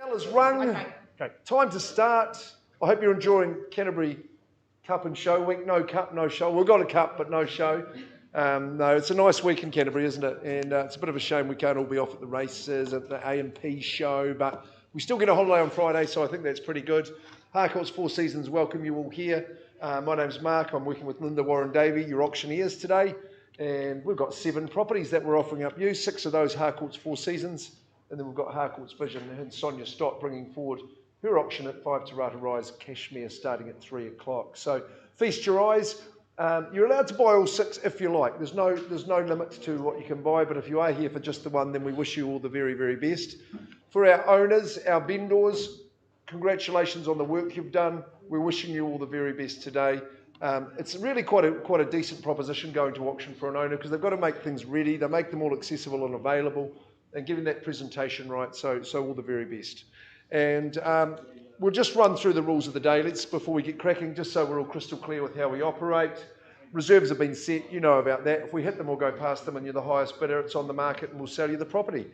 Bell has rung. Okay, time to start. I hope you're enjoying Canterbury Cup and Show Week. No cup, no show. We've got a cup, but no show. No, it's a nice week in Canterbury, isn't it? And it's a bit of a shame we can't all be off at the races, at the A&P show, but we still get a holiday on Friday, so I think that's pretty good. Harcourts Four Seasons welcome you all here. My name's Mark. I'm working with Linda Warren-Davey, your auctioneers today. And we've got 7 properties that we're offering up you. 6 of those Harcourts Four Seasons. And then we've got Harcourts Vision and Sonia Stott bringing forward her auction at 5 Terata Rise Cashmere starting at 3 o'clock. So feast your eyes. You're allowed to buy all 6 if you like. There's no limit to what you can buy, but if you are here for just the one, then we wish you all the very, very best. For our owners, our vendors, congratulations on the work you've done. We're wishing you all the very best today. It's really quite a decent proposition going to auction for an owner because they've got to make things ready. They make them all accessible and available and getting that presentation right. So all the very best. And we'll just run through the rules of the day before we get cracking, just so we're all crystal clear with how we operate. Reserves have been set, you know about that. If we hit them or go past them and you're the highest bidder, it's on the market and we'll sell you the property.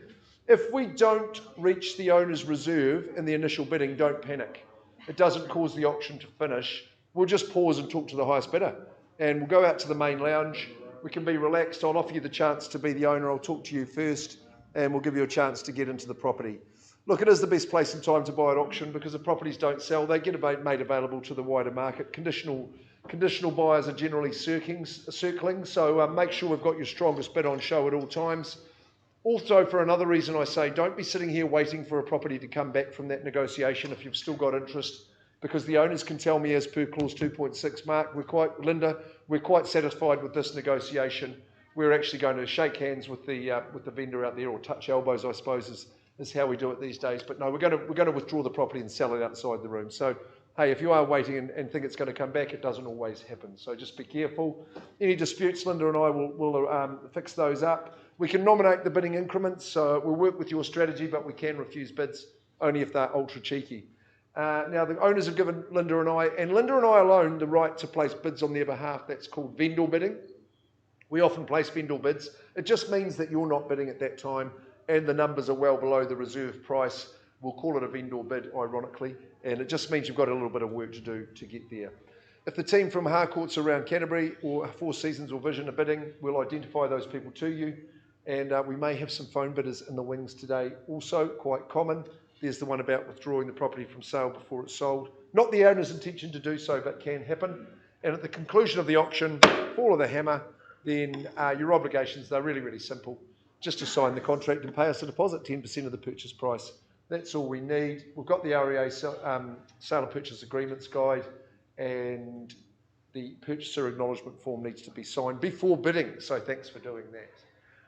If we don't reach the owner's reserve in the initial bidding, don't panic. It doesn't cause the auction to finish. We'll just pause and talk to the highest bidder. And we'll go out to the main lounge. We can be relaxed. I'll offer you the chance to be the owner. I'll talk to you first and we'll give you a chance to get into the property. Look, it is the best place and time to buy at auction because if properties don't sell, they get made available to the wider market. Conditional buyers are generally circling, so make sure we've got your strongest bid on show at all times. Also, for another reason, I say don't be sitting here waiting for a property to come back from that negotiation if you've still got interest, because the owners can tell me as per clause 2.6, Mark, we're quite satisfied with this negotiation. We're actually going to shake hands with the vendor out there, or touch elbows, I suppose, is how we do it these days. But no, we're going to withdraw the property and sell it outside the room. So, hey, if you are waiting and think it's going to come back, it doesn't always happen. So just be careful. Any disputes, Linda and I will fix those up. We can nominate the bidding increments. So we'll work with your strategy, but we can refuse bids only if they're ultra cheeky. Now, the owners have given Linda and I alone, the right to place bids on their behalf. That's called vendor bidding. We often place vendor bids. It just means that you're not bidding at that time and the numbers are well below the reserve price. We'll call it a vendor bid, ironically, and it just means you've got a little bit of work to do to get there. If the team from Harcourts around Canterbury or Four Seasons or Vision are bidding, we'll identify those people to you, and we may have some phone bidders in the wings today. Also, quite common, there's the one about withdrawing the property from sale before it's sold. Not the owner's intention to do so, but can happen. And at the conclusion of the auction, fall of the hammer, then your obligations, they're really, really simple. Just to sign the contract and pay us a deposit, 10% of the purchase price. That's all we need. We've got the REA sale and purchase agreements guide, and the purchaser acknowledgement form needs to be signed before bidding. So thanks for doing that.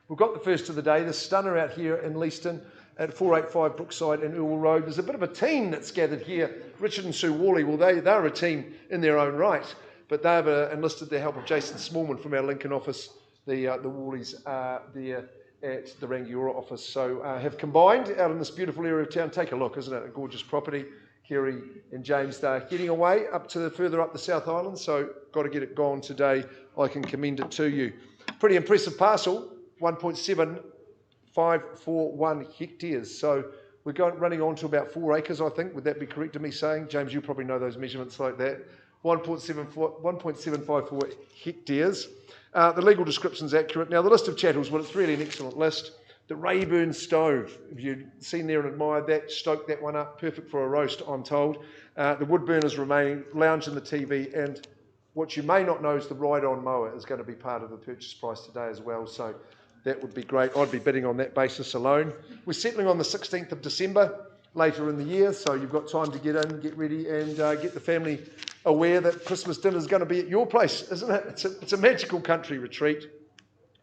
We've got the first of the day, the stunner out here in Leaston at 485 Brookside and Ewell Road. There's a bit of a team that's gathered here. Richard and Sue Worley, well, they're a team in their own right, but they've enlisted the help of Jason Smallman from our Lincoln office. The Worleys are there at the Rangiora office. So have combined out in this beautiful area of town. Take a look, isn't it? A gorgeous property. Kerry and James, they're heading away further up the South Island, so got to get it gone today. I can commend it to you. Pretty impressive parcel, 1.7541 hectares. So we're running on to about 4 acres, I think. Would that be correct to me saying? James, you probably know those measurements like that. 1.754 hectares. The legal description's accurate. Now, the list of chattels, well, it's really an excellent list. The Rayburn stove, if you've seen there and admired that, stoked that one up, perfect for a roast, I'm told. The wood burners remaining, lounge in the TV, and what you may not know is the ride-on mower is going to be part of the purchase price today as well, so that would be great. I'd be bidding on that basis alone. We're settling on the 16th of December, later in the year, so you've got time to get in, get ready, and get the family aware that Christmas dinner is going to be at your place, isn't it? It's a magical country retreat,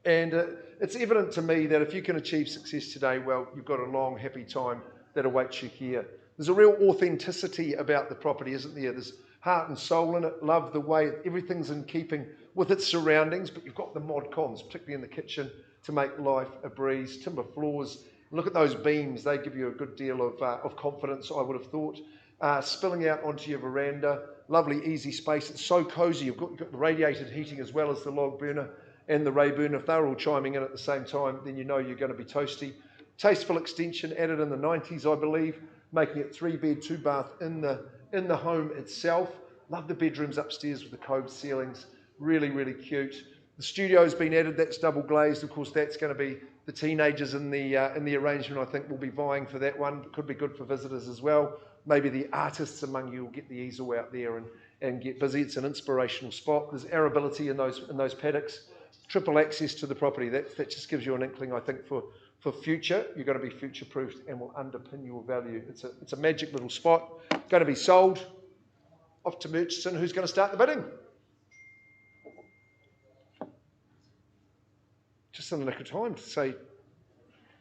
and it's evident to me that if you can achieve success today, well, you've got a long, happy time that awaits you here. There's a real authenticity about the property, isn't there? There's heart and soul in it. Love the way everything's in keeping with its surroundings, but you've got the mod cons, particularly in the kitchen, to make life a breeze. Timber floors. Look at those beams. They give you a good deal of confidence, I would have thought. Spilling out onto your veranda. Lovely, easy space. It's so cosy. You've got the radiated heating as well as the log burner and the Rayburn. If they're all chiming in at the same time, then you know you're going to be toasty. Tasteful extension added in the 90s, I believe. making it 3-bed, 2-bath in the home itself. Love the bedrooms upstairs with the cove ceilings. Really, really cute. The studio's been added. That's double glazed. Of course, that's going to be the teenagers in the arrangement. I think will be vying for that one. Could be good for visitors as well. Maybe the artists among you will get the easel out there and get busy. It's an inspirational spot. There's arability in those paddocks. Triple access to the property. That just gives you an inkling, I think, for future. You're going to be future-proofed and will underpin your value. It's a magic little spot. Going to be sold. Off to Murchison. Who's going to start the bidding? Just in the nick of time to say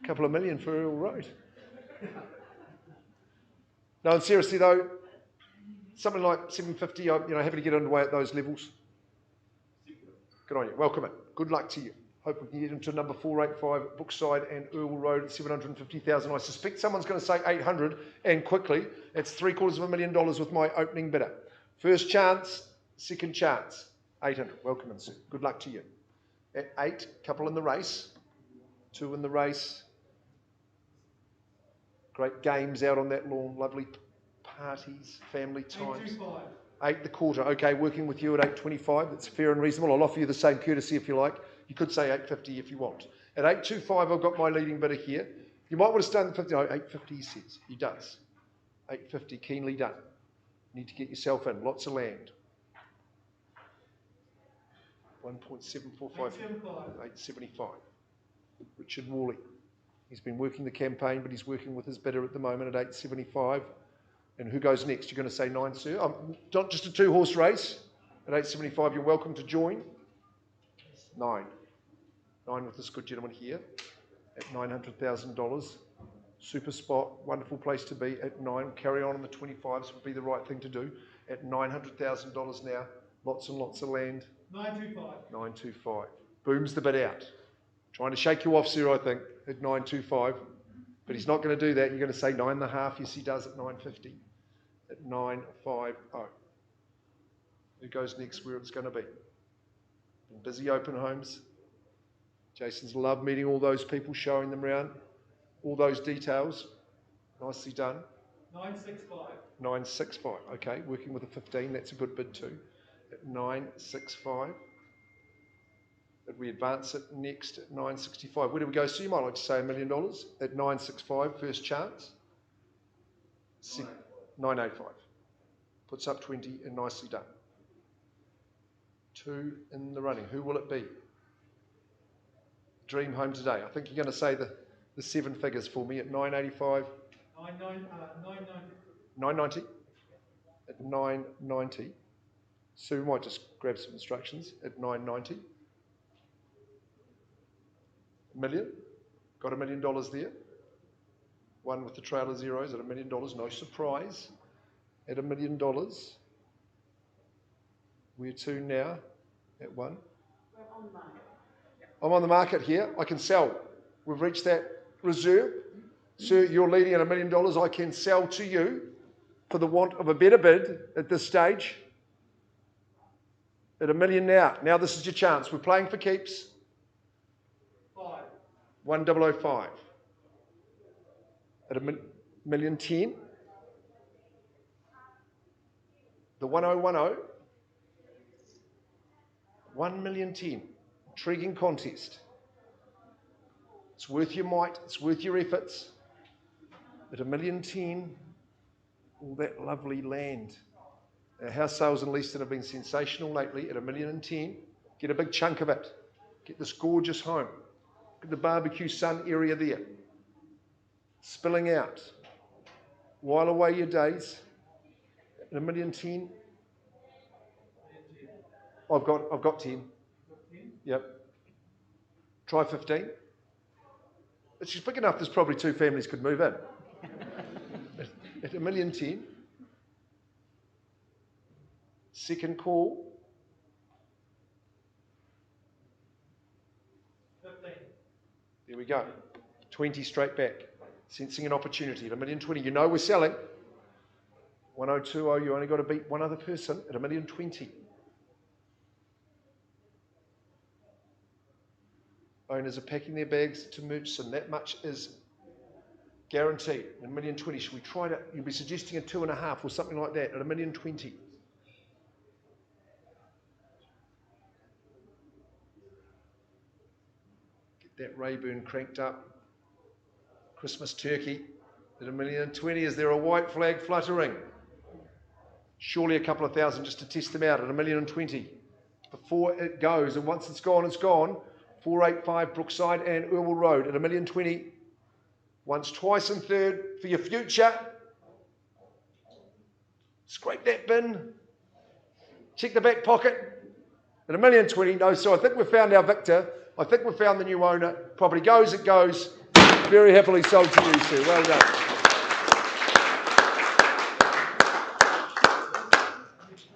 a couple of million for Earl Road. No, and seriously though, something like 750, happy to get underway at those levels. Good on you. Welcome in. Good luck to you. Hope we can get into number 485 Brookside and Earl Road at 750,000. I suspect someone's going to say 800, and quickly. It's $750,000 with my opening bidder. First chance, second chance, 800. Welcome in, sir. Good luck to you. At 8, couple in the race, 2 in the race. Great games out on that lawn, lovely parties, family times. 825. 8 the quarter. Okay, working with you at 825. That's fair and reasonable. I'll offer you the same courtesy if you like. You could say 850 if you want. At 825, I've got my leading bidder here. You might want to stay in the 50. No, 850 he says. He does. 850, keenly done. Need to get yourself in. Lots of land. 1.745. 875. Richard Worley. He's been working the campaign, but he's working with his bidder at the moment at 875. And who goes next? You're going to say 9, sir? Not just a 2-horse race. At 875, you're welcome to join. 9. 9 with this good gentleman here at $900,000. Super spot, wonderful place to be at 9. Carry on the 25s would be the right thing to do. At $900,000 now. Lots and lots of land. 925. 925. Booms the bid out. Trying to shake you off, sir, I think, at 925. But he's not going to do that. You're going to say 9.5. Yes, he does at 950. At 950. Who goes next where it's going to be? Been busy open homes. Jason's loved meeting all those people, showing them around. All those details. Nicely done. 965. 965. Okay, working with a 15. That's a good bid too. At 965. But we advance it next at 965. Where do we go? So you might like to say $1 million at 965. First chance. 985. Puts up 20 and nicely done. 2 in the running. Who will it be? Dream home today. I think you're going to say the 7 figures for me at 985. 990. 990. At 990. Sue might just grab some instructions at 990. Million. Got $1 million there. One with the trailer zeros at $1 million. No surprise. At $1 million. Where to now? At 1. We're on the market. I'm on the market here. I can sell. We've reached that reserve. Sir, you're leading at $1 million. I can sell to you for the want of a better bid at this stage. At $1 million now. Now this is your chance. We're playing for keeps. 5. 1005. At $1,010,000. The 1010. 1,010,000. Intriguing contest. It's worth your might. It's worth your efforts. At $1,010,000. All that lovely land. Our house sales in Leaston have been sensational lately at $1,010,000. Get a big chunk of it. Get this gorgeous home. Look at the barbecue sun area there. Spilling out. While away your days. At $1,010,000. I've got 10. Yep. Try 15. But she's big enough. There's probably 2 families could move in. At $1,010,000. Second call. 15. There we go. 20 straight back. Sensing an opportunity at $1,020,000. You know we're selling. 1020. You only got to beat one other person at $1,020,000. Owners are packing their bags to Murchison. That much is Guaranteed. At $1,020,000. Should we try to, you'll be suggesting a 2.5 or something like that at $1,020,000. Get that Rayburn cranked up. Christmas turkey at $1,020,000. Is there a white flag fluttering? Surely a couple of thousand just to test them out at $1,020,000 before it goes. And once it's gone, it's gone. 485 Brookside and Irwell Road at $1,020,000. Once, twice, and third for your future. Scrape that bin. Check the back pocket at $1,020,000. No, so I think we've found our victor. I think we've found the new owner. Property goes, it goes. Very happily sold to you, sir. Well done.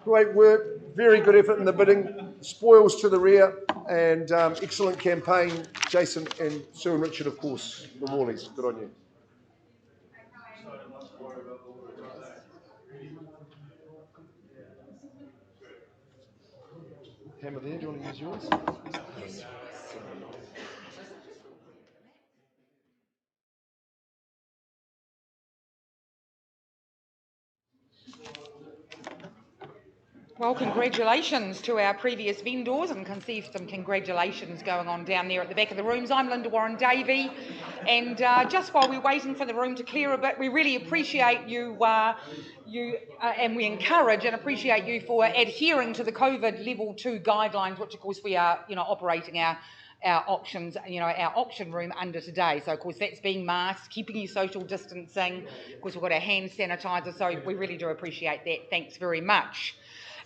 Great work. Very good effort in the bidding. Spoils to the rear. And excellent campaign, Jason and Sue and Richard, of course, the Morleys. Good on you. Hammer there, do you want to use yours? Well, congratulations to our previous vendors, and can see some congratulations going on down there at the back of the rooms. I'm Linda Warren-Davey, and just while we're waiting for the room to clear a bit, we really appreciate you, and we encourage and appreciate you for adhering to the COVID level 2 guidelines, which of course we are, operating our auctions, our auction room under today. So of course that's being masked, keeping you social distancing. Of course we've got our hand sanitizer, so we really do appreciate that. Thanks very much.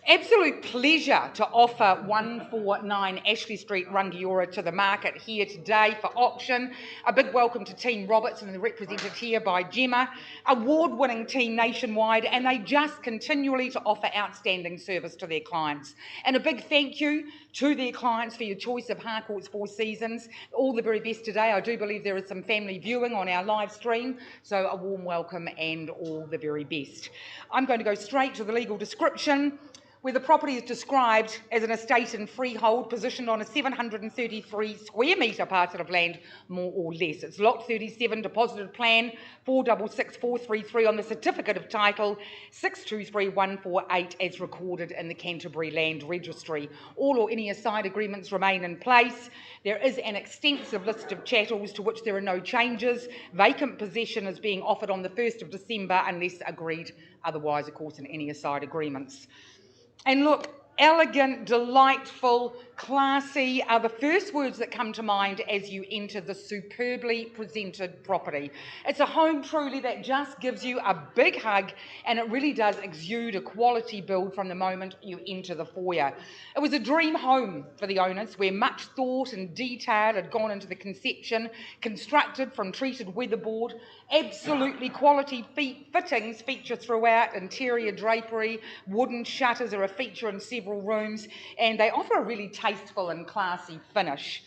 Absolute pleasure to offer 149 Ashley Street, Rangiora to the market here today for auction. A big welcome to Team Robertson, represented here by Gemma, award-winning team nationwide, and they just continually to offer outstanding service to their clients. And a big thank you to their clients for your choice of Harcourts Four Seasons. All the very best today. I do believe there is some family viewing on our live stream, so a warm welcome and all the very best. I'm going to go straight to the legal description, where the property is described as an estate in freehold positioned on a 733 square metre parcel of land, more or less. It's lot 37, deposited plan 466433 on the certificate of title 623148 as recorded in the Canterbury Land Registry. All or any aside agreements remain in place. There is an extensive list of chattels to which there are no changes. Vacant possession is being offered on the 1st of December unless agreed otherwise, of course, in any aside agreements. And look, elegant, delightful, classy are the first words that come to mind as you enter the superbly presented property. It's a home truly that just gives you a big hug, and it really does exude a quality build from the moment you enter the foyer. It was a dream home for the owners, where much thought and detail had gone into the conception, constructed from treated weatherboard. Absolutely quality fittings feature throughout. Interior drapery, wooden shutters are a feature in several rooms, and they offer a really tasteful and classy finish.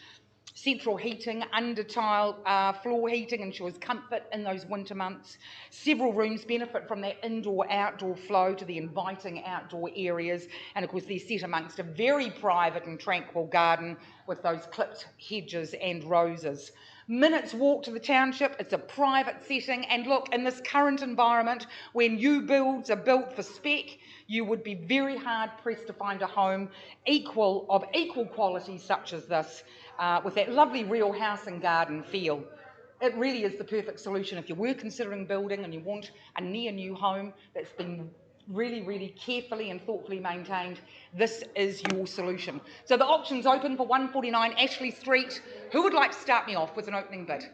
Central heating, under tile floor heating ensures comfort in those winter months. Several rooms benefit from that indoor-outdoor flow to the inviting outdoor areas, and of course they're set amongst a very private and tranquil garden with those clipped hedges and roses. Minutes walk to the township. It's a private setting, and look, in this current environment, when new builds are built for spec, you would be very hard pressed to find a home of equal quality such as this, with that lovely real house and garden feel. It really is the perfect solution if you were considering building and you want a near new home that's been really, really carefully and thoughtfully maintained. This is your solution. So the auction's open for 149 Ashley Street. Who would like to start me off with an opening bid?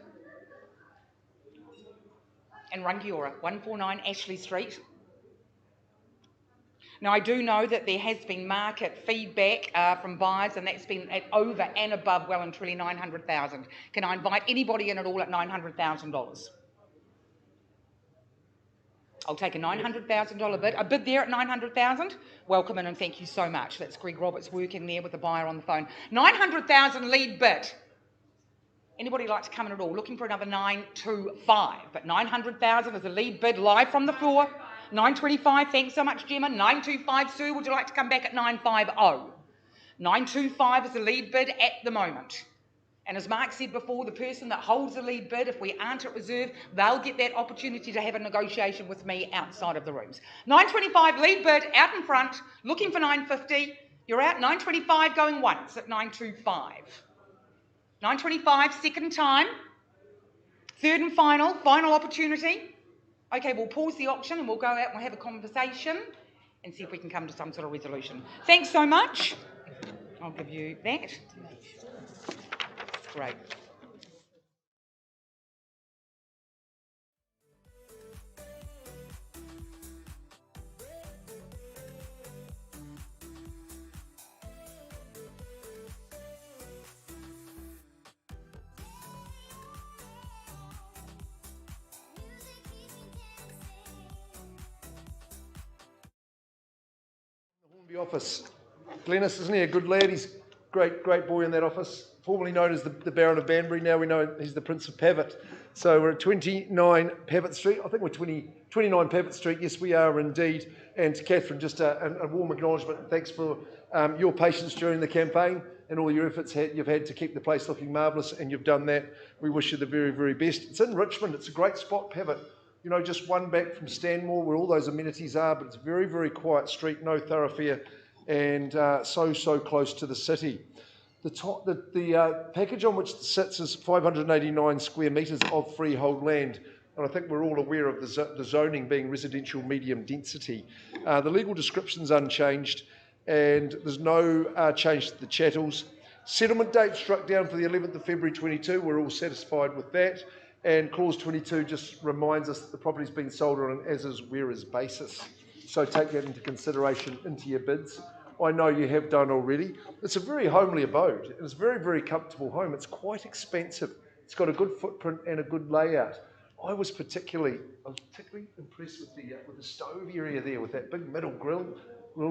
And Rangiora, 149 Ashley Street. Now, I do know that there has been market feedback from buyers, and that's been at over and above well and truly $900,000. Can I invite anybody in at all at $900,000? I'll take a $900,000 bid. A bid there at $900,000. Welcome in and thank you so much. That's Greg Roberts working there with the buyer on the phone. $900,000 lead bid. Anybody like to come in at all? Looking for another 925, but $900,000 is a lead bid live from the floor. 925, thanks so much, Gemma. 925, Sue, would you like to come back at 950? 925 is the lead bid at the moment. And as Mark said before, the person that holds the lead bid, if we aren't at reserve, they'll get that opportunity to have a negotiation with me outside of the rooms. 925 lead bid out in front, looking for 950. You're out. 925 going once at 925. 925 second time. Third and final opportunity. Okay, we'll pause the auction and we'll go out and we'll have a conversation and see if we can come to some sort of resolution. Thanks so much. I'll give you that. Great. The office. Glennis, isn't he a good lad? He's great boy in that office. Formerly known as the Baron of Banbury, now we know he's the Prince of Paget. So we're at 29 Paget Street. I think we're 29 Paget Street. Yes, we are indeed. And to Catherine, just a warm acknowledgement. Thanks for your patience during the campaign and all your efforts you've had to keep the place looking marvellous, and you've done that. We wish you the very, very best. It's in Richmond. It's a great spot, Paget. You know, just one back from Stanmore where all those amenities are, but it's a very, very quiet street, no thoroughfare, and so close to the city. The package on which it sits is 589 square metres of freehold land, and I think we're all aware of the zoning being residential medium density. The legal description's unchanged, and there's no change to the chattels. Settlement date struck down for the 11th of February 22. We're all satisfied with that. And clause 22 just reminds us that the property's been sold on an as-is, where-is basis. So take that into consideration into your bids. I know you have done already. It's a very homely abode, and it's a very, very comfortable home. It's quite expensive. It's got a good footprint and a good layout. I was particularly impressed with the stove area there, with that big middle grill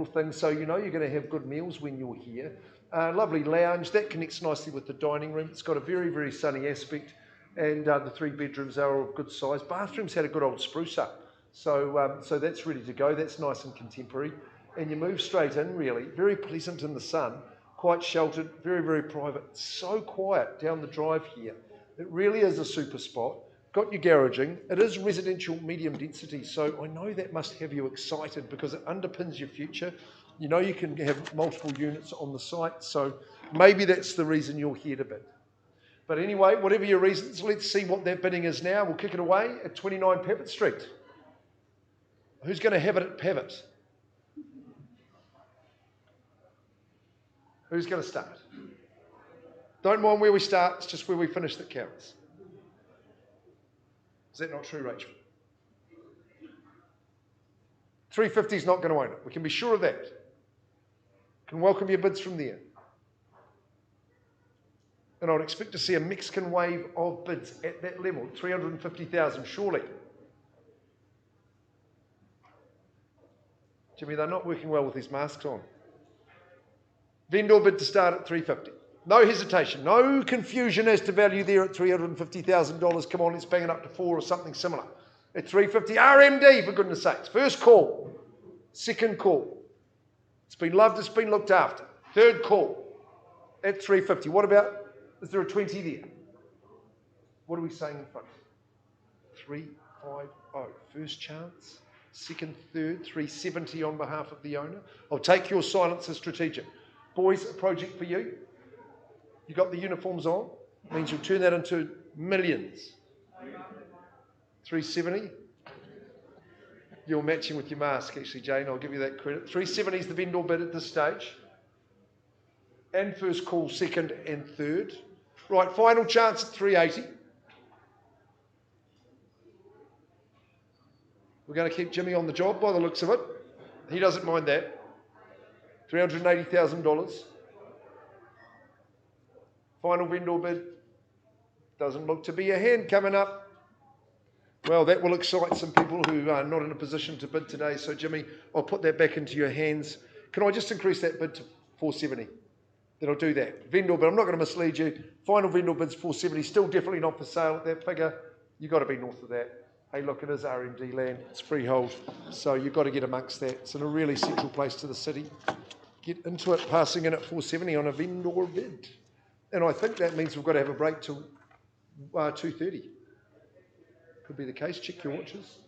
thing. So you know you're going to have good meals when you're here. Lovely lounge that connects nicely with the dining room. It's got a very, very sunny aspect. And the 3 bedrooms are of good size. Bathrooms had a good old spruce up. So that's ready to go. That's nice and contemporary. And you move straight in, really. Very pleasant in the sun. Quite sheltered. Very, very private. So quiet down the drive here. It really is a super spot. Got your garaging. It is residential medium density. So I know that must have you excited because it underpins your future. You know you can have multiple units on the site. So maybe that's the reason you're here to bid. But anyway, whatever your reasons, let's see what that bidding is now. We'll kick it away at 29 Paget Street. Who's going to have it at Paget? Who's going to start? Don't mind where we start, it's just where we finish that counts. Is that not true, Rachel? 350 is not going to own it. We can be sure of that. Can welcome your bids from there. And I'd expect to see a Mexican wave of bids at that level, 350,000 surely. Jimmy, they're not working well with these masks on. Vendor bid to start at 350. No hesitation, no confusion as to value there at $350,000. Come on, let's bang it up to 4 or something similar. At 350, RMD, for goodness sakes. First call, second call. It's been loved, it's been looked after. Third call at 350. What about? Is there a 20 there? What are we saying in front? 350. First chance. Second, third, 370 on behalf of the owner. I'll take your silence as strategic. Boys, a project for you. You got the uniforms on. Means you'll turn that into millions. 370. You're matching with your mask, actually, Jane. I'll give you that credit. 370 is the vendor bid at this stage. And first call, second and third. Right, final chance at 380. We're going to keep Jimmy on the job by the looks of it. He doesn't mind that. $380,000. Final vendor bid. Doesn't look to be a hand coming up. Well, that will excite some people who are not in a position to bid today. So, Jimmy, I'll put that back into your hands. Can I just increase that bid to 470? Then I'll do that. Vendor bid, I'm not going to mislead you. Final vendor bid's 470, still definitely not for sale at that figure. You've got to be north of that. Hey, look, it is RMD land. It's freehold. So you've got to get amongst that. It's in a really central place to the city. Get into it, passing in at 470 on a vendor bid. And I think that means we've got to have a break till 2:30. Could be the case. Check your watches.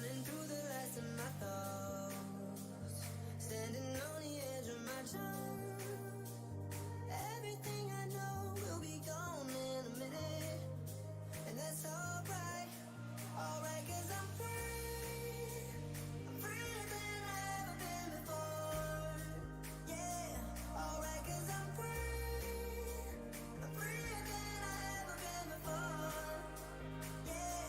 Running through the lights of my thoughts, standing on the edge of my jump. Everything I know will be gone in a minute, and that's alright, 'cause I'm free. I'm freer than I've ever been before. Yeah, alright, 'cause I'm free. I'm freer than I've ever been before. Yeah.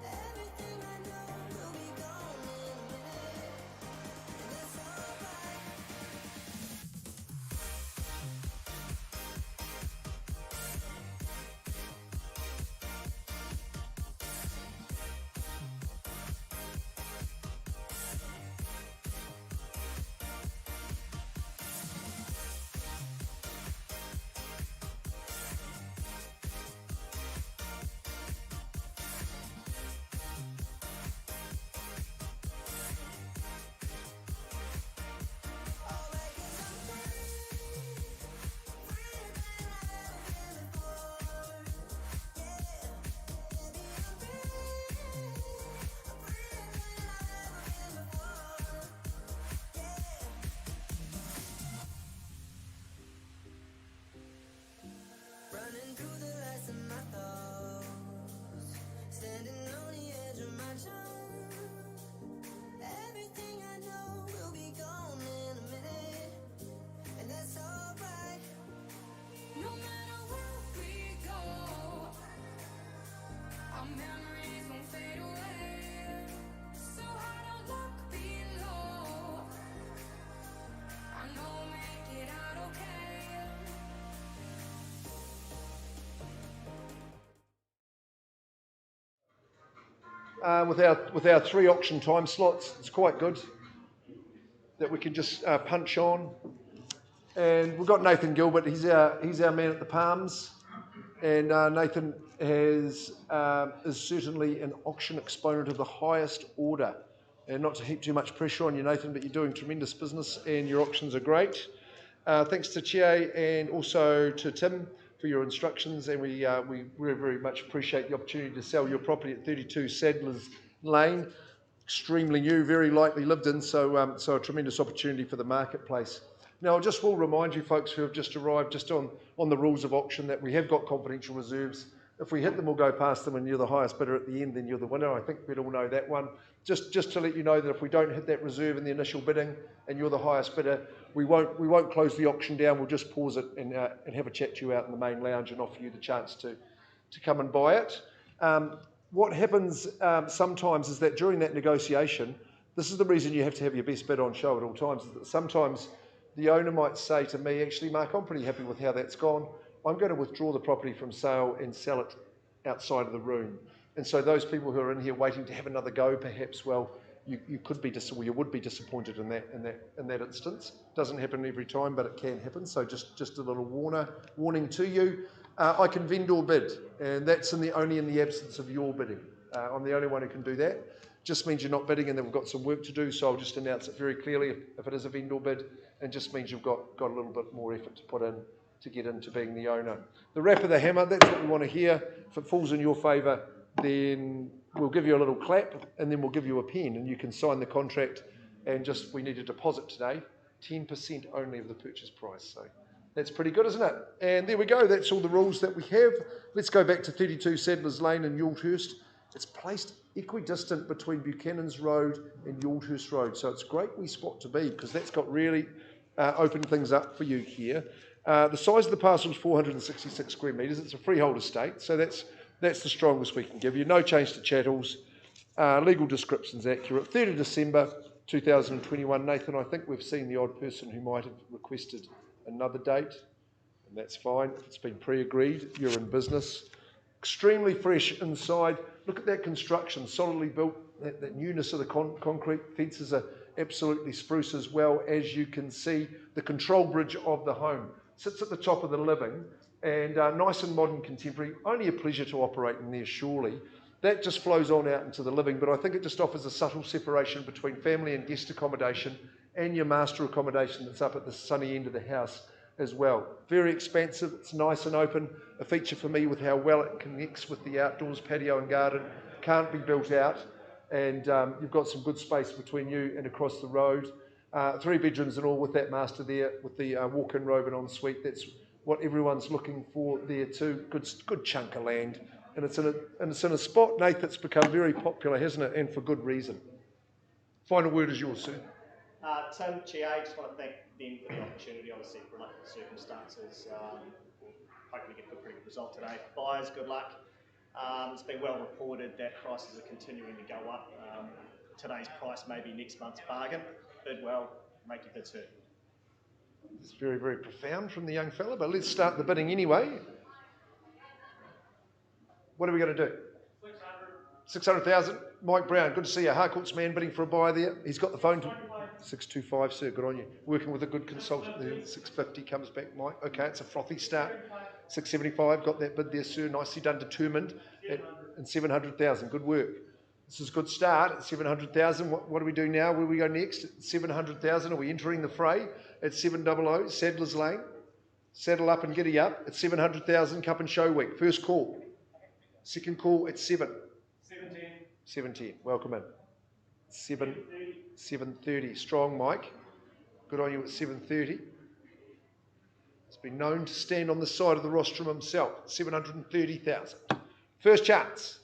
Everything I know will be gone in a minute, and that's alright. Alright, 'cause I'm free. Freer than I've ever been before. Yeah, baby, I'm free. I'm freer than I've ever been before. Yeah. Running through the lights of my thoughts, standing on the edge of my jump. Everything I know will be gone in a minute, and that's alright. No matter where we go, our memories won't fade away. So I don't look below. I know we'll make it out okay. With our 3 auction time slots, it's quite good that we can just punch on. And we've got Nathan Gilbert. He's our man at the Palms, and Nathan is certainly an auction exponent of the highest order. And not to heap too much pressure on you, Nathan, but you're doing tremendous business, and your auctions are great. Thanks to Chie and also to Tim for your instructions, and we very, very much appreciate the opportunity to sell your property at 32 Sadler's Lane. Extremely new, very lightly lived in, so a tremendous opportunity for the marketplace. Now, I just will remind you folks who have just arrived, just on the rules of auction, that we have got confidential reserves. If we hit them, we'll go past them, and you're the highest bidder at the end, then you're the winner. I think we'd all know that one. Just to let you know that if we don't hit that reserve in the initial bidding, and you're the highest bidder, we won't close the auction down. We'll just pause it and have a chat to you out in the main lounge and offer you the chance to come and buy it. What happens sometimes is that during that negotiation, this is the reason you have to have your best bid on show at all times, is that sometimes the owner might say to me, actually, Mark, I'm pretty happy with how that's gone. I'm going to withdraw the property from sale and sell it outside of the room. And so those people who are in here waiting to have another go, perhaps, well, you could be you would be disappointed in that instance. Doesn't happen every time, but it can happen. So just a little warning to you. I can vendor bid, and that's only in the absence of your bidding. I'm the only one who can do that. Just means you're not bidding, and then we've got some work to do. So I'll just announce it very clearly if it is a vendor bid, and just means you've got a little bit more effort to put in to get into being the owner. The rap of the hammer, that's what we want to hear. If it falls in your favour, then we'll give you a little clap, and then we'll give you a pen, and you can sign the contract. And we need a deposit today, 10% only of the purchase price. So that's pretty good, isn't it? And there we go. That's all the rules that we have. Let's go back to 32 Sadler's Lane in Yuldhurst. It's placed equidistant between Buchanan's Road and Yuldhurst Road. So it's a great wee spot to be, because that's got really opened things up for you here. The size of the parcel is 466 square metres. It's a freehold estate, so that's the strongest we can give you. No change to chattels. Legal description's accurate. 3rd of December 2021. Nathan, I think we've seen the odd person who might have requested another date, and that's fine. If it's been pre-agreed, you're in business. Extremely fresh inside. Look at that construction, solidly built. That newness of the concrete fences are absolutely spruce as well. As you can see, the control bridge of the home sits at the top of the living, and nice and modern contemporary. Only a pleasure to operate in there, surely. That just flows on out into the living, but I think it just offers a subtle separation between family and guest accommodation and your master accommodation that's up at the sunny end of the house. as well. Very expansive, it's nice and open. A feature for me with how well it connects with the outdoors patio and garden. Can't be built out, and you've got some good space between you and across the road. 3 bedrooms and all with that master there, with the walk-in robe and ensuite. That's what everyone's looking for there too. Good chunk of land, and it's in a spot, Nath, that's become very popular, hasn't it? And for good reason. Final word is yours, sir. Tim, GA, just want to thank them for the opportunity. Obviously, reluctant circumstances. Hopefully get a pretty good result today. Buyers, good luck. It's been well reported that prices are continuing to go up. Today's price may be next month's bargain. Bid well, make your bids heard. It's very, very profound from the young fella, but let's start the bidding anyway. What are we going to do? 600,000. Mike Brown, good to see you. Harcourts man bidding for a buyer there. He's got the phone to 625, sir. Good on you. Working with a good consultant there. 650 comes back, Mike. Okay, it's a frothy start. 675, got that bid there, sir. Nicely done, determined. And 700,000. Good work. This is a good start at 700,000. What do we do now? Where do we go next? At 700,000. Are we entering the fray at 700? Sadler's Lane. Saddle up and giddy up at 700,000. Cup and Show Week. First call. Second call at 7. 710. Welcome in. 730. Strong, Mike. Good on you at 730. He's been known to stand on the side of the rostrum himself. 730,000. First chance.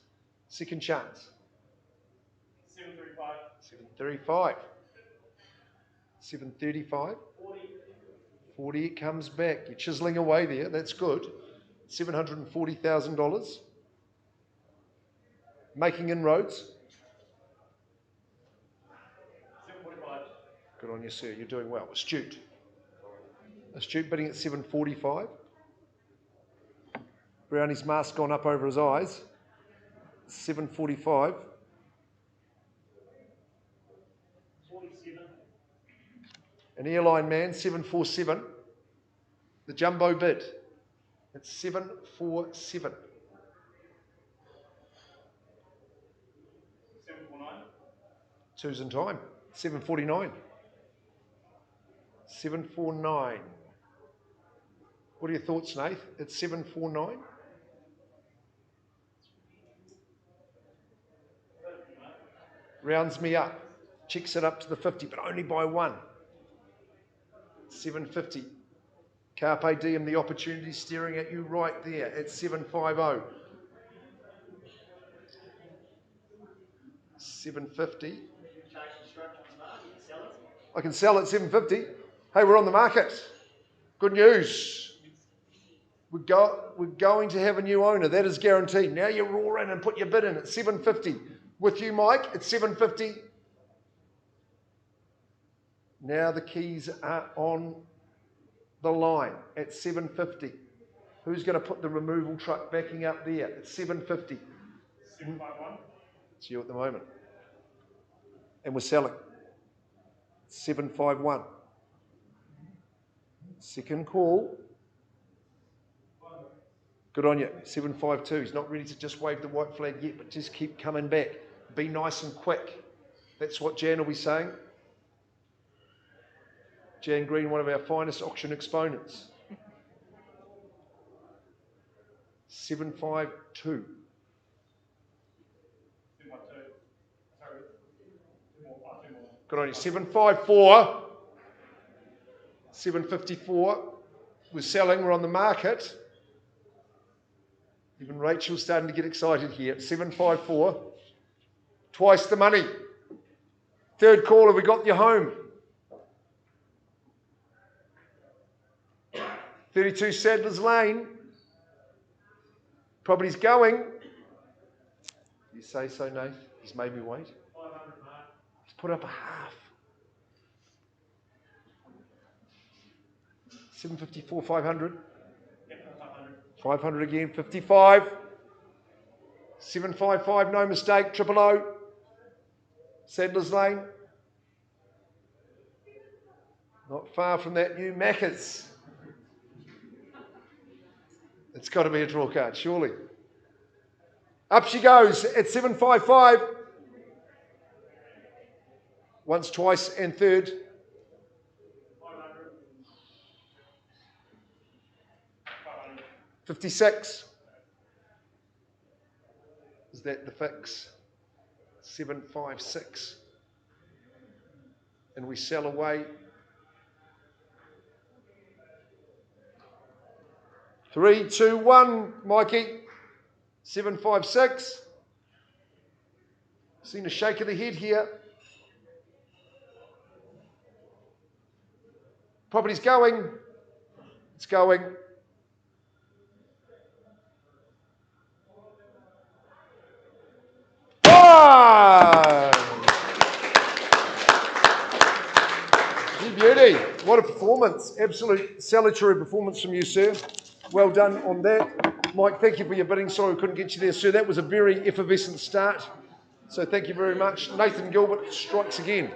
Second chance. 735. 735. 40. It comes back. You're chiseling away there. That's good. $740,000. Making inroads. 745. Good on you, sir. You're doing well. Astute. Astute bidding at 745. Brownie's mask gone up over his eyes. 745. 47. An airline man, 747. The jumbo bid. It's 747. 749. Two's in time. 749. 749. What are your thoughts, Nath? It's 749. Rounds me up. Checks it up to the 50, but only by one. 750. Carpe diem, the opportunity staring at you right there at 750. 750. I can sell at 750. Hey, we're on the market. Good news. We're going to have a new owner. That is guaranteed. Now you roar in and put your bid in at 750. With you, Mike, at 750. Now the keys are on the line at 750. Who's going to put the removal truck backing up there at 750? 751. It's you at the moment. And we're selling. 751. Second call. Good on you. 752. He's not ready to just wave the white flag yet, but just keep coming back. Be nice and quick. That's what Jan will be saying. Jan Green, one of our finest auction exponents. 752. 712. Sorry. Two more. Good on you. 754. 754. We're selling. We're on the market. Even Rachel's starting to get excited here. 754. Twice the money. Third call. Have we got you home? 32 Sadler's Lane. Property's going. You say so, Nate? He's made me wait. 500, Mark. He's put up a half. 754, 500. Yep, 500. 500 again, 55. 755, no mistake, 000. Sadler's Lane. Not far from that new Macca's. It's got to be a draw card, surely. Up she goes at 755. Once, twice, and third. 500. 56. Is that the fix? 756. And we sell away. 3, 2, 1, Mikey. 756. Seen a shake of the head here. Property's going. It's going. Oh! You beauty. What a performance. Absolute salutary performance from you, sir. Well done on that. Mike, thank you for your bidding. Sorry we couldn't get you there, sir. That was a very effervescent start. So thank you very much. Nathan Gilbert strikes again.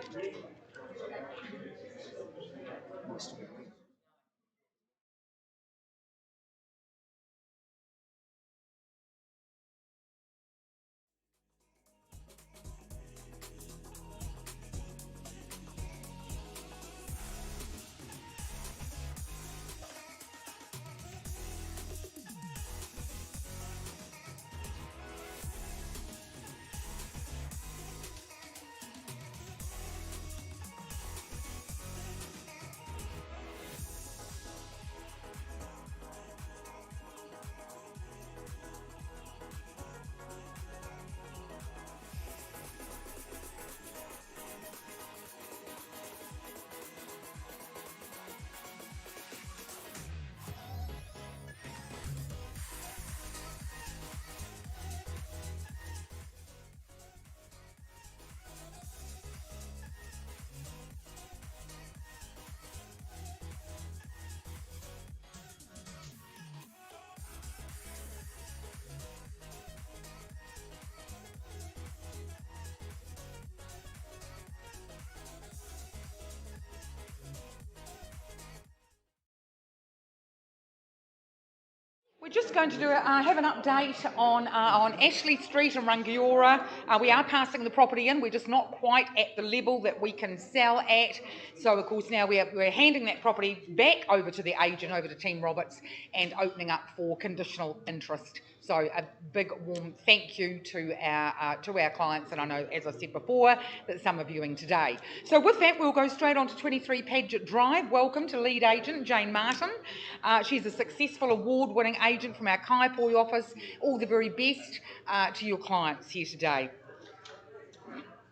We're just going to have an update on Ashley Street in Rangiora. We are passing the property in. We're just not quite at the level that we can sell at. So, of course, now we're handing that property back over to the agent, over to Team Roberts, and opening up for conditional interest. So a big warm thank you to our clients, and I know, as I said before, that some are viewing today. So with that, we'll go straight on to 23 Paget Drive. Welcome to lead agent Jane Martin. She's a successful award-winning agent from our Kaipoi office. All the very best to your clients here today.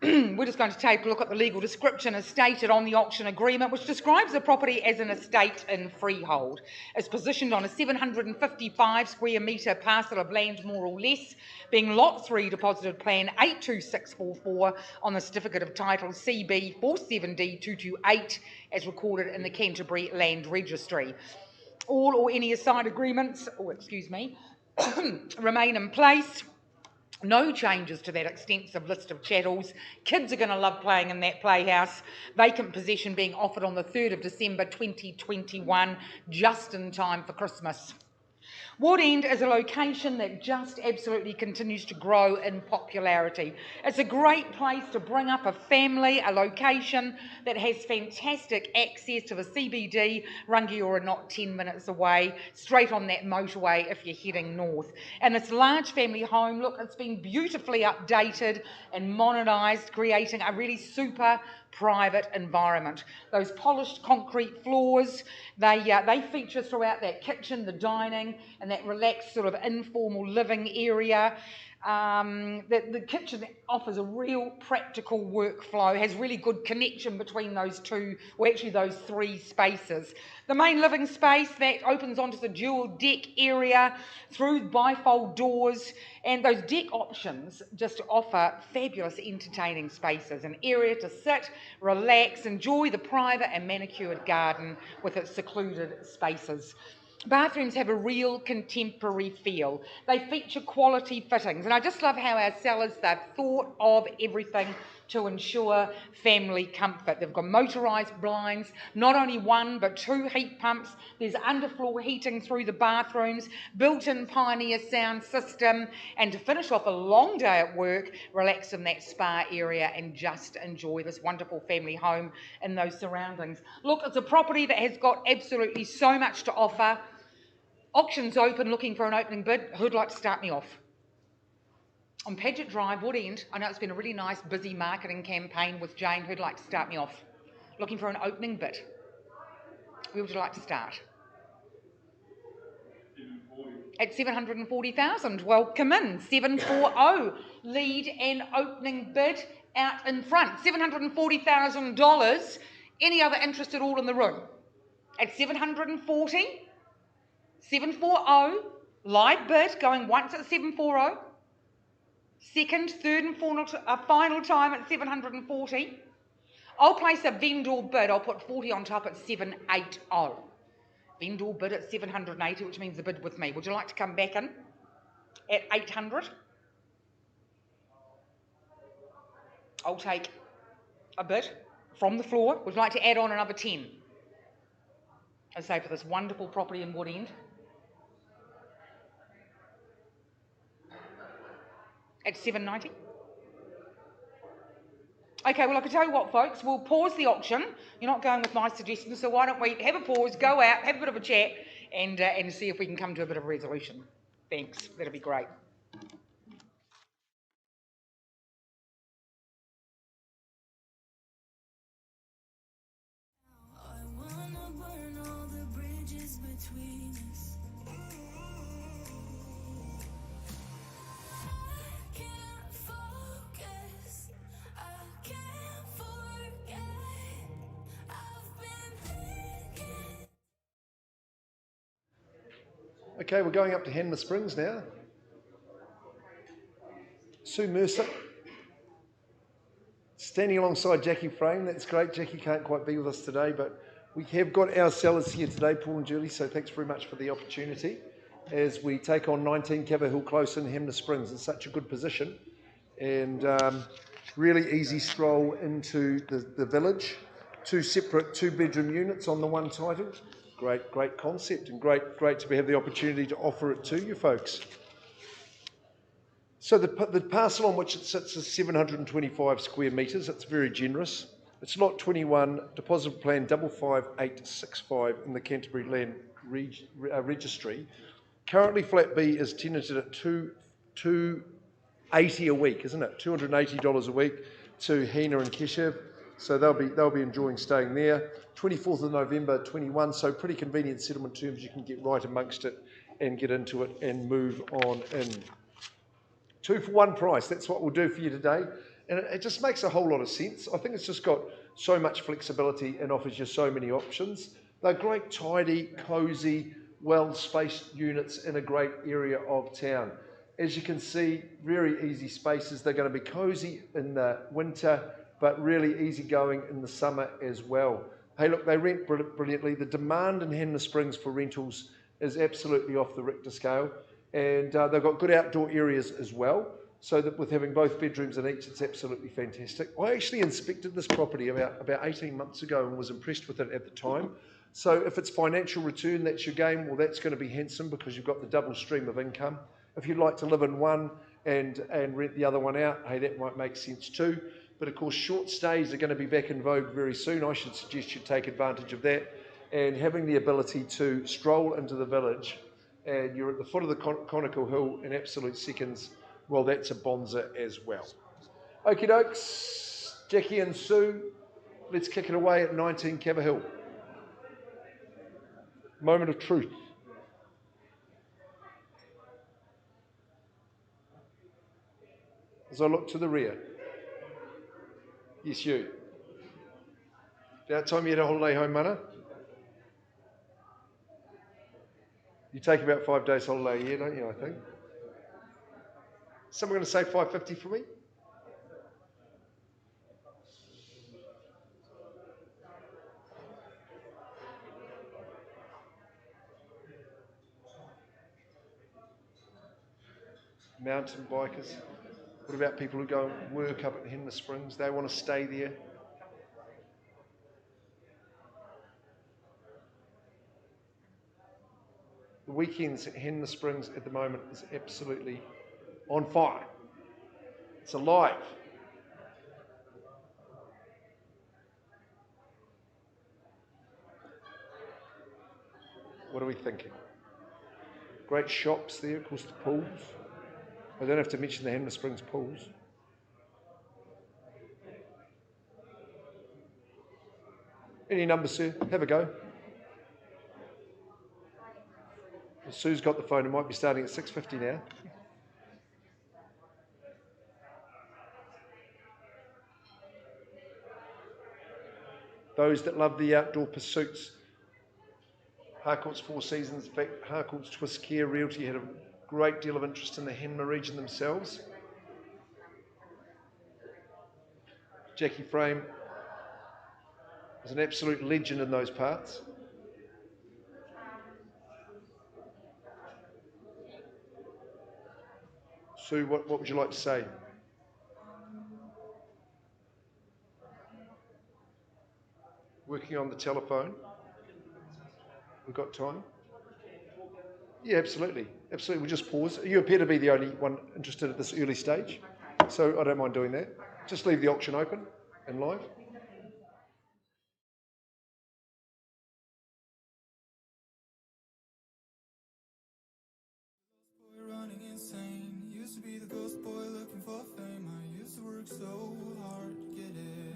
We're just going to take a look at the legal description as stated on the auction agreement, which describes the property as an estate in freehold. It's positioned on a 755 square metre parcel of land, more or less, being Lot 3 deposited plan 82644 on the certificate of title CB 47D228 as recorded in the Canterbury Land Registry. All or any assigned agreements, remain in place. No changes to that extensive list of chattels. Kids are going to love playing in that playhouse. Vacant possession being offered on the 3rd of December 2021, just in time for Christmas. Wood End is a location that just absolutely continues to grow in popularity. It's a great place to bring up a family, a location that has fantastic access to the CBD, Rangiora not 10 minutes away, straight on that motorway if you're heading north. And this large family home, look, it's been beautifully updated and modernised, creating a really super private environment. Those polished concrete floors, they feature throughout that kitchen, the dining, and that relaxed sort of informal living area. The kitchen offers a real practical workflow, has really good connection between those those three spaces. The main living space that opens onto the dual deck area through bifold doors, and those deck options just offer fabulous entertaining spaces, an area to sit, relax, enjoy the private and manicured garden with its secluded spaces. Bathrooms have a real contemporary feel. They feature quality fittings, and I just love how our sellers, they've thought of everything to ensure family comfort. They've got motorised blinds, not only one but 2 heat pumps. There's underfloor heating through the bathrooms, built-in Pioneer sound system, and to finish off a long day at work, relax in that spa area and just enjoy this wonderful family home in those surroundings. Look, it's a property that has got absolutely so much to offer. Auction's open, looking for an opening bid. Who'd like to start me off? On Paget Drive, Wood End. I know it's been a really nice, busy marketing campaign with Jane. Who'd like to start me off? Looking for an opening bid. Where would you like to start? At 740,000. Well, come in. 740. Lead and opening bid out in front. $740,000. Any other interest at all in the room? At 740. 740. Live bid going once at 740. Second, third and final time at 740. I'll place a vendor bid. I'll put 40 on top at 780. Vendor bid at 780, which means the bid with me. Would you like to come back in at 800? I'll take a bid from the floor. Would you like to add on another 10? I say for this wonderful property in Wood End. At 790. Okay, well, I can tell you what, folks, we'll pause the auction. You're not going with my suggestions, so why don't we have a pause, go out, have a bit of a chat, and see if we can come to a bit of a resolution. Thanks, that'll be great. I wanna burn all the bridges between us. I can't focus. I can't forget. I've been thinking. Okay, we're going up to Henma Springs now. Sue Mercer, standing alongside Jackie Frame. That's great. Jackie can't quite be with us today, but we have got our sellers here today, Paul and Julie, so thanks very much for the opportunity as we take on 19 Cava Hill Close in Henma Springs. It's such a good position and really easy stroll into the village. Two separate two-bedroom units on the one title. Great concept and great to have the opportunity to offer it to you folks. So the parcel on which it sits is 725 square metres. It's very generous. It's lot 21, deposit plan 55865 in the Canterbury Land Registry. Currently flat B is tenanted at $280 a week, isn't it? $280 a week to Hina and Keshev. So they'll be enjoying staying there. 24th of November 21, so pretty convenient settlement terms. You can get right amongst it and get into it and move on in. 2 for 1 price, that's what we'll do for you today. And it just makes a whole lot of sense. I think it's just got so much flexibility and offers you so many options. They're great, tidy, cosy, well-spaced units in a great area of town. As you can see, very easy spaces. They're going to be cosy in the winter, but really easy going in the summer as well. Hey, look, they rent brilliantly. The demand in Henma Springs for rentals is absolutely off the Richter scale. And they've got good outdoor areas as well, so that with having both bedrooms in each, it's absolutely fantastic. I actually inspected this property about 18 months ago and was impressed with it at the time. So if it's financial return, that's your game, well, that's going to be handsome because you've got the double stream of income. If you'd like to live in one and rent the other one out, hey, that might make sense too. But of course, short stays are going to be back in vogue very soon. I should suggest you take advantage of that. And having the ability to stroll into the village and you're at the foot of the conical hill in absolute seconds, well, that's a bonza as well. Okie dokes, Jackie and Sue, let's kick it away at 19 Cava Hill. Moment of truth. As I look to the rear. Yes, you. About time you had a holiday home, Mana? You take about 5 days holiday a year, don't you, I think? Someone going to say 550 for me? Mountain bikers. What about people who go and work up at Henma Springs? They want to stay there. The weekends at Henma Springs at the moment is absolutely on fire. It's alive. What are we thinking? Great shops there, of course, the pools. I don't have to mention the Hanmer Springs pools. Any numbers, sir? Have a go. Sue's got the phone. It might be starting at 6:50 now. Those that love the outdoor pursuits, Harcourts Four Seasons, in fact, Harcourts Twist Care Realty had a great deal of interest in the Hanmer region themselves. Jackie Frame is an absolute legend in those parts. Sue, what would you like to say? Working on the telephone. We've got time. Yeah, absolutely. Absolutely. We'll just pause. You appear to be the only one interested at this early stage, so I don't mind doing that. Just leave the auction open and live. Running insane. Used to be the ghost boy looking for fame. I used to work so hard to get it.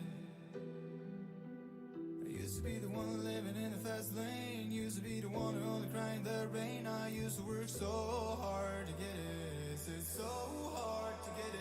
I used to be the one living in the fast lane. Used to be the one who only cried in the rain. I used to work so hard to get it. It's so hard to get it.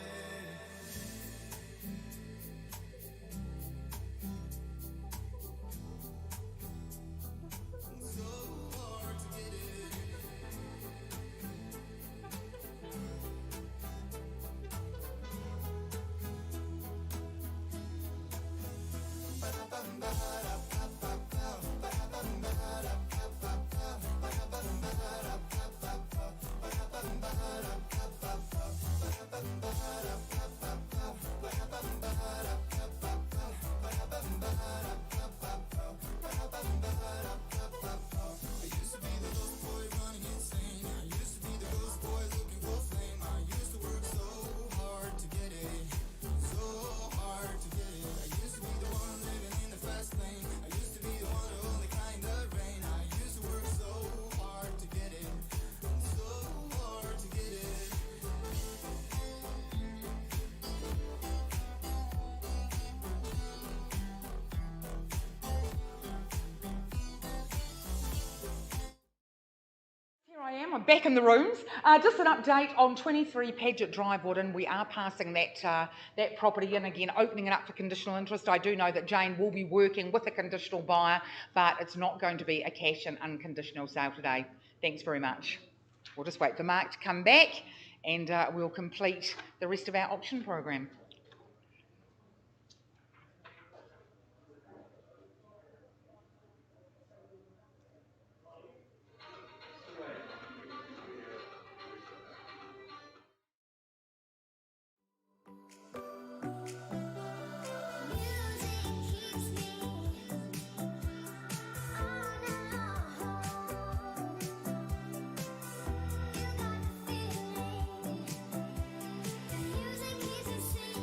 I'm back in the rooms. Just an update on 23 Paget Drive, Woodin. We are passing that property in again, opening it up for conditional interest. I do know that Jane will be working with a conditional buyer, but it's not going to be a cash and unconditional sale today. Thanks very much. We'll just wait for Mark to come back and we'll complete the rest of our auction program. Music keeps me singing.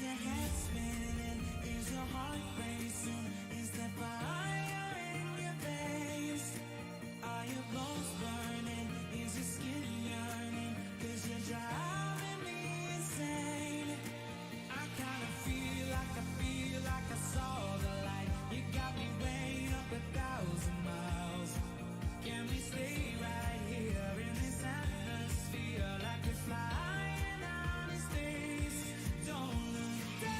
your head spinning? Is your heart racing? Is that fire in your veins? Are your bones burning? Is your skin yearning? 'Cause you're driving me insane. I kinda feel like I saw the light. You got me way up 1,000 miles. Can we stay right here in this atmosphere like we're flying out in space? Don't look down.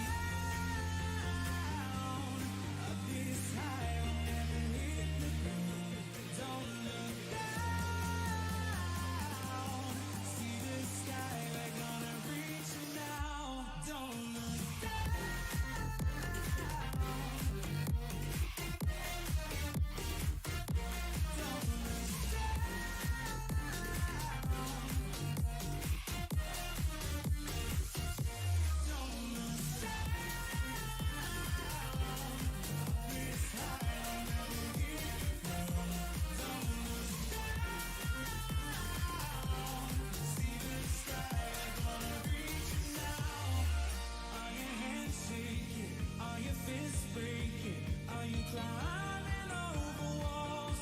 This high will never hit the ground. Don't look down. See the sky, we're gonna reach it now. Don't look down. Are your hands shaking? Are your fists breaking? Are you climbing over walls?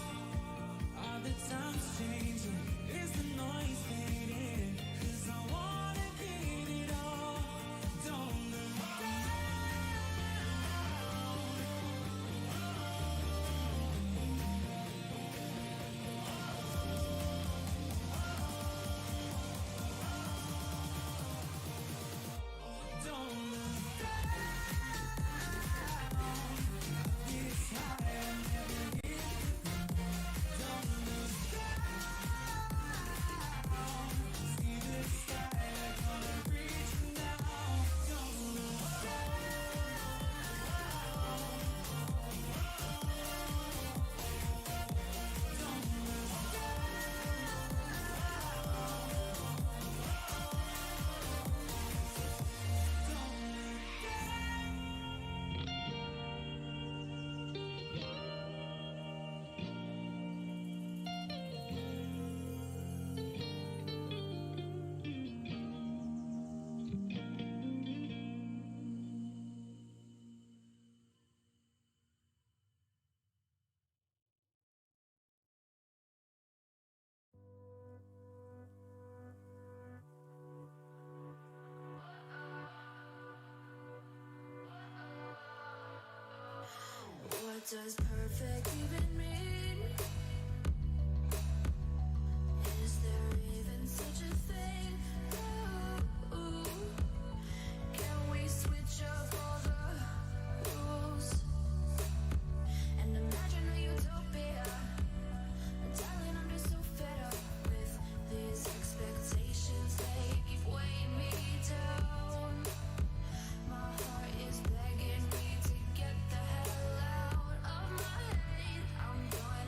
Are the times changing? Is the noise fading? 'Cause I wanna get it all. Don't look down. Don't look down. This high will never hit the ground. Don't look down. See the sky, we're gonna reach it now. Don't look What does perfect even mean? Is there even such a thing? Ooh, can we switch up all the rules and imagine a utopia? Darling, I'm just so fed up with these expectations. They keep weighing me down. My heart is begging me to get the hell out of my head. I'm done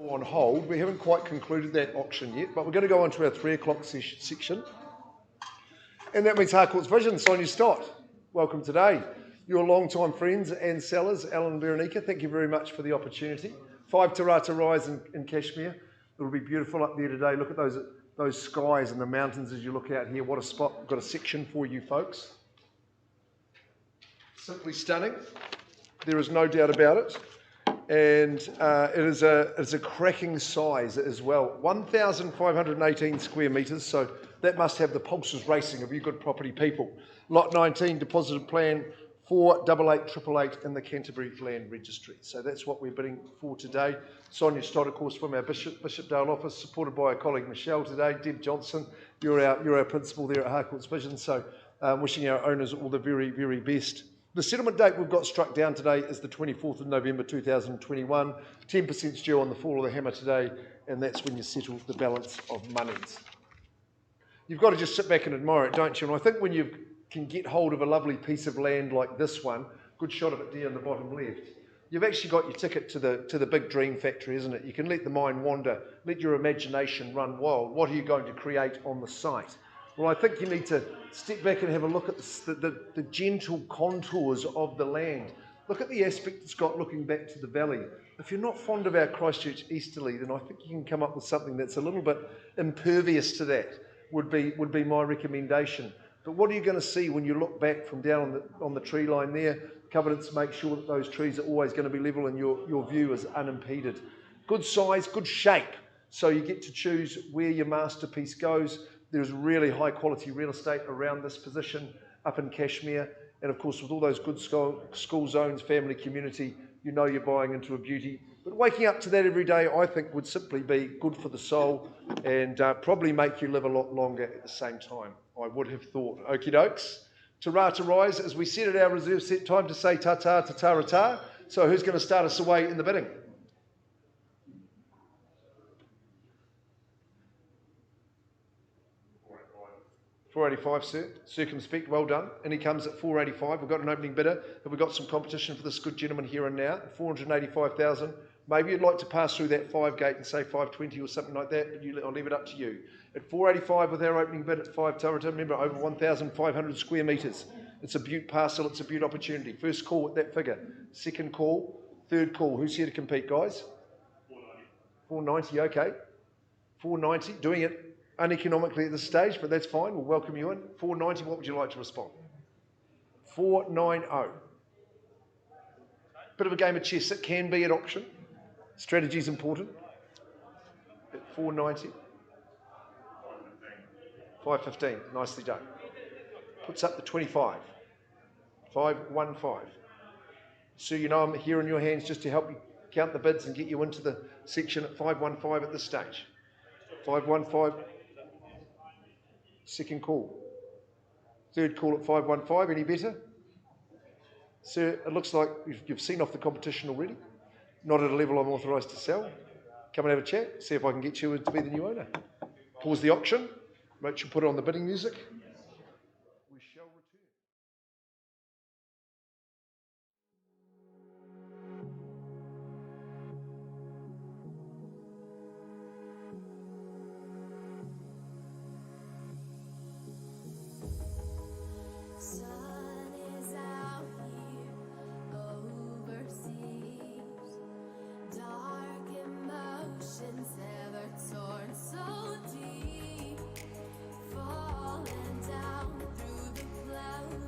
On hold. We haven't quite concluded that auction yet, but we're going to go on to our 3 o'clock section. And that means Harcourts Vision. Sonia Stott, welcome today. Your long-time friends and sellers, Alan and Veronica, thank you very much for the opportunity. 5 Terata Rise in Kashmir. It'll be beautiful up there today. Look at those skies and the mountains as you look out here. What a spot. We've got a section for you folks. Simply stunning. There is no doubt about it. And it's a cracking size as well. 1,518 square metres, so that must have the pulses racing of you good property people. Lot 19, deposited plan 48888 in the Canterbury Land Registry. So that's what we're bidding for today. Sonia Stott, of course, from our Bishopdale office, supported by our colleague Michelle today. Deb Johnson, you're our principal there at Harcourts Vision, so wishing our owners all the very, very best. The settlement date we've got struck down today is the 24th of November 2021. 10% due on the fall of the hammer today, and that's when you settle the balance of monies. You've got to just sit back and admire it, don't you? And I think when you can get hold of a lovely piece of land like this one, good shot of it there in the bottom left, you've actually got your ticket to the big dream factory, isn't it? You can let the mind wander, let your imagination run wild. What are you going to create on the site? Well, I think you need to step back and have a look at the gentle contours of the land. Look at the aspect it's got looking back to the valley. If you're not fond of our Christchurch easterly, then I think you can come up with something that's a little bit impervious to that, would be my recommendation. But what are you going to see when you look back from down on the tree line there? Covenants make sure that those trees are always going to be level and your view is unimpeded. Good size, good shape. So you get to choose where your masterpiece goes. There's really high quality real estate around this position up in Kashmir. And of course, with all those good school zones, family community, you know you're buying into a beauty. But waking up to that every day, I think, would simply be good for the soul and probably make you live a lot longer at the same time, I would have thought. Okie dokes. Terata Rise, as we said at our reserve set time to say ta-ta to Terata. So who's going to start us away in the bidding? 485, sir. Circumspect, well done. And he comes at 485. We've got an opening bidder. Have we got some competition for this good gentleman here and now? 485,000. Maybe you'd like to pass through that 5 gate and say 520 or something like that, but I'll leave it up to you. At 485 with our opening bid at 5 Terata, remember over 1,500 square metres. It's a beaut parcel, it's a beaut opportunity. First call at that figure. Second call, third call. Who's here to compete, guys? 490, okay. 490, doing it uneconomically at this stage, but that's fine. We'll welcome you in. 490, what would you like to respond? 490. Bit of a game of chess. It can be an option. Strategy is important. At 490. 515. Nicely done. Puts up the 25. 515. So you know I'm here in your hands just to help you count the bids and get you into the section at 515 at this stage. 515. Second call. Third call at 515. Any better? Sir, it looks like you've seen off the competition already. Not at a level I'm authorised to sell. Come and have a chat. See if I can get you to be the new owner. Pause the auction. Rachel, put it on the bidding music. We shall return. Sun is out here overseas. Dark emotions ever torn so deep. Falling down through the clouds.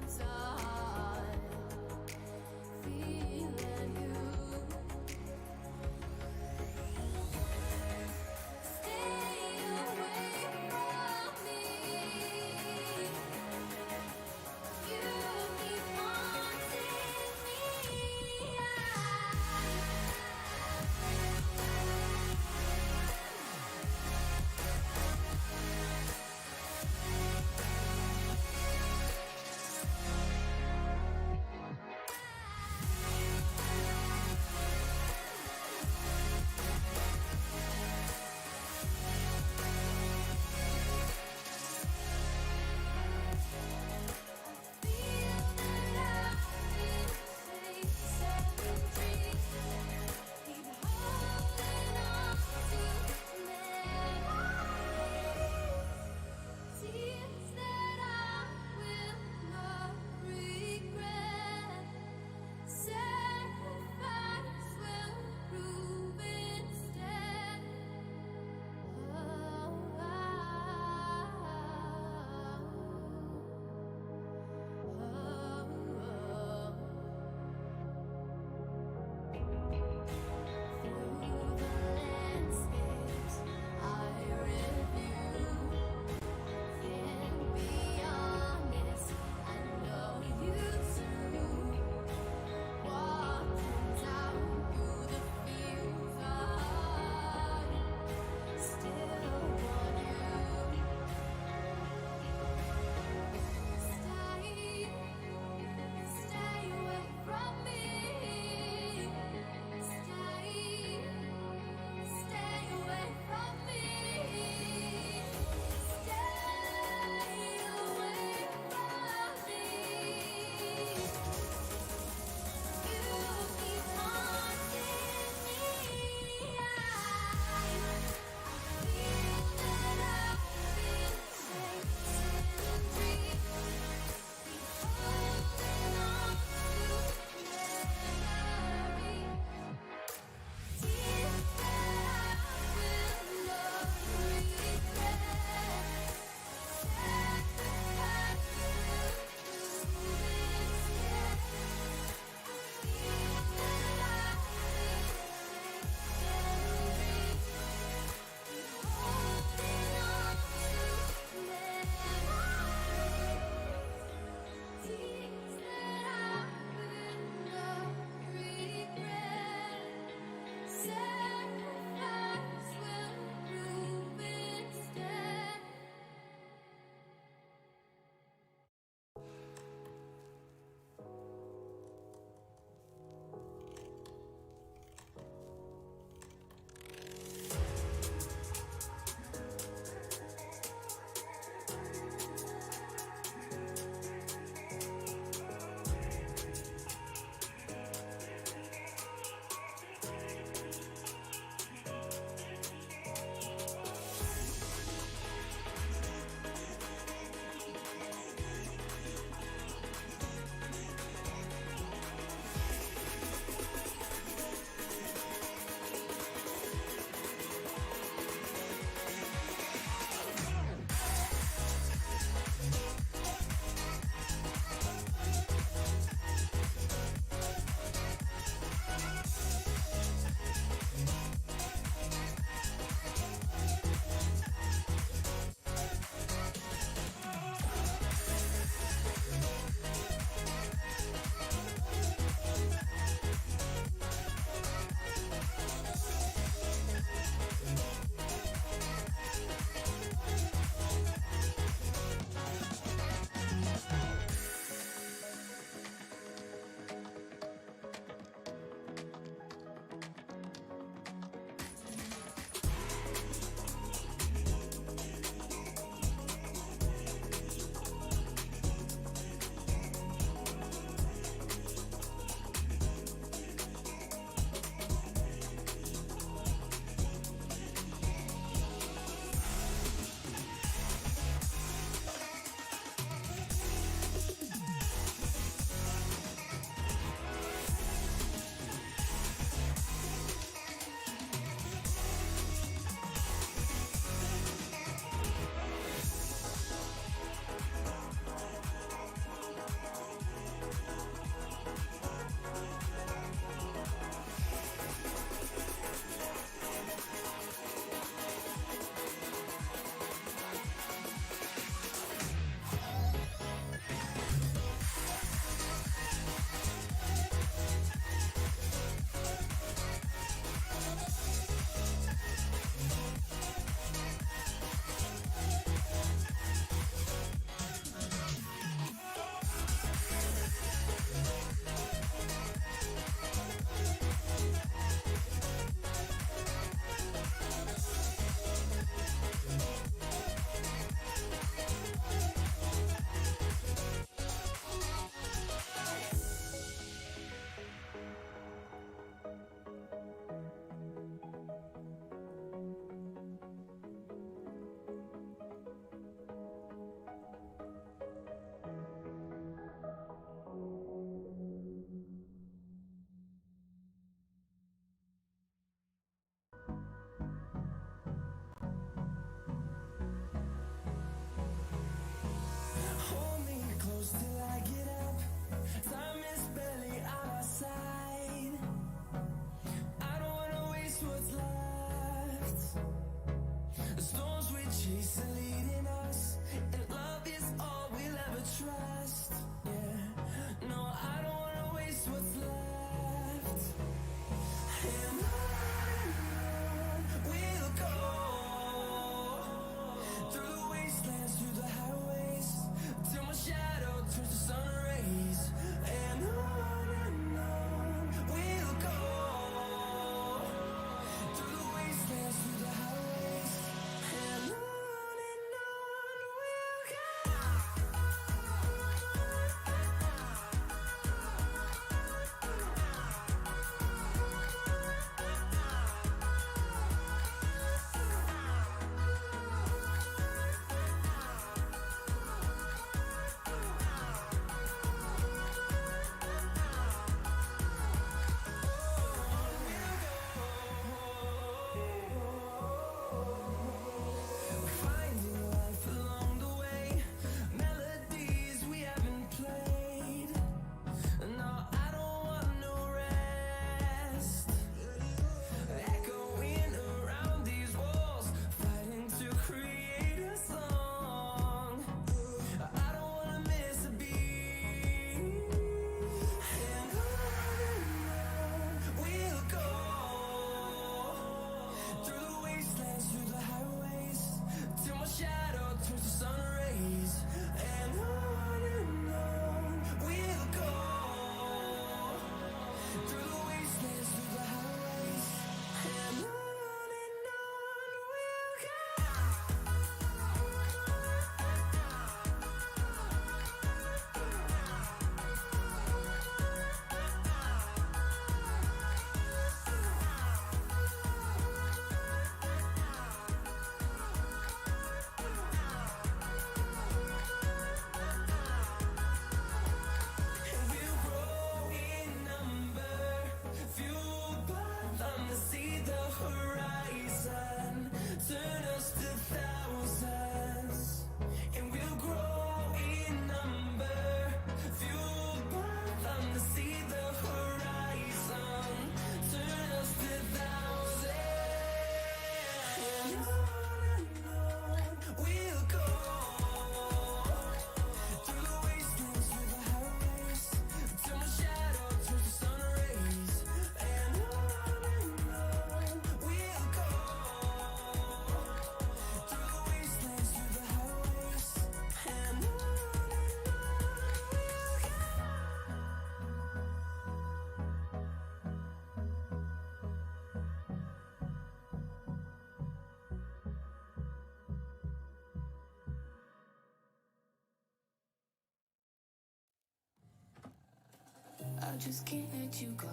I just can't let you go.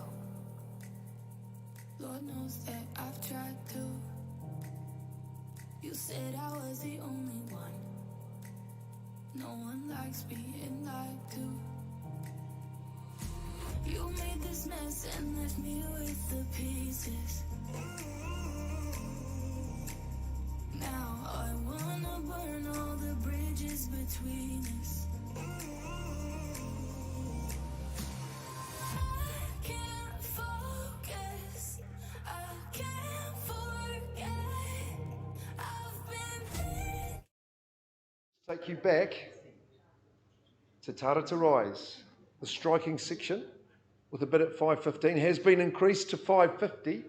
Lord knows that I've tried to. You said I was the only one. No one likes being lied to. You made this mess and left me with the pieces. Now I wanna burn all the bridges between us. I can't focus, I can't forget. I've been Take you back to Terata Rise. The striking section with a bid at 5.15 has been increased to 5.50.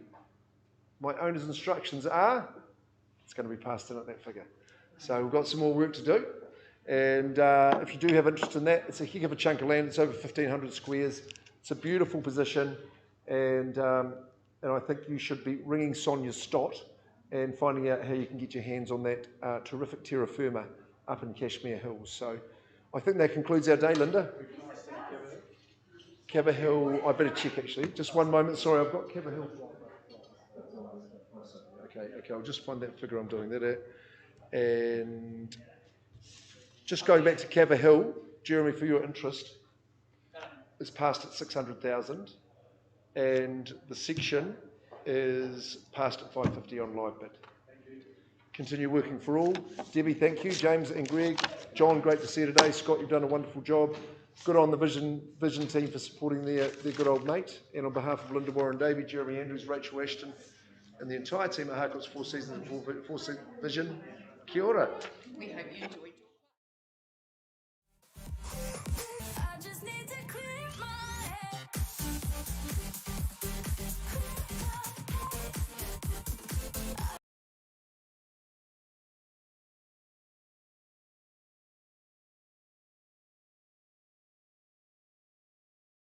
My owner's instructions are, it's going to be passed in at that figure. So we've got some more work to do. And if you do have interest in that, it's a heck of a chunk of land. It's over 1,500 squares. It's a beautiful position. And I think you should be ringing Sonia Stott and finding out how you can get your hands on that terrific terra firma up in Cashmere Hills. So I think that concludes our day, Linda. Cava Hill, I better check actually. Just one moment, sorry, I've got Cava Hill. Okay, I'll just find that figure I'm doing that at. And just going back to Cava Hill, Jeremy, for your interest, it's passed at 600,000 and the section is passed at 550 on live bid. Continue working for all. Debbie, thank you. James and Greg. John, great to see you today. Scott, you've done a wonderful job. Good on the Vision team for supporting their good old mate. And on behalf of Linda Warren Davey, Jeremy Andrews, Rachel Ashton, and the entire team at Harcourts Four Seasons and Four Vision, kia ora. We hope you enjoyed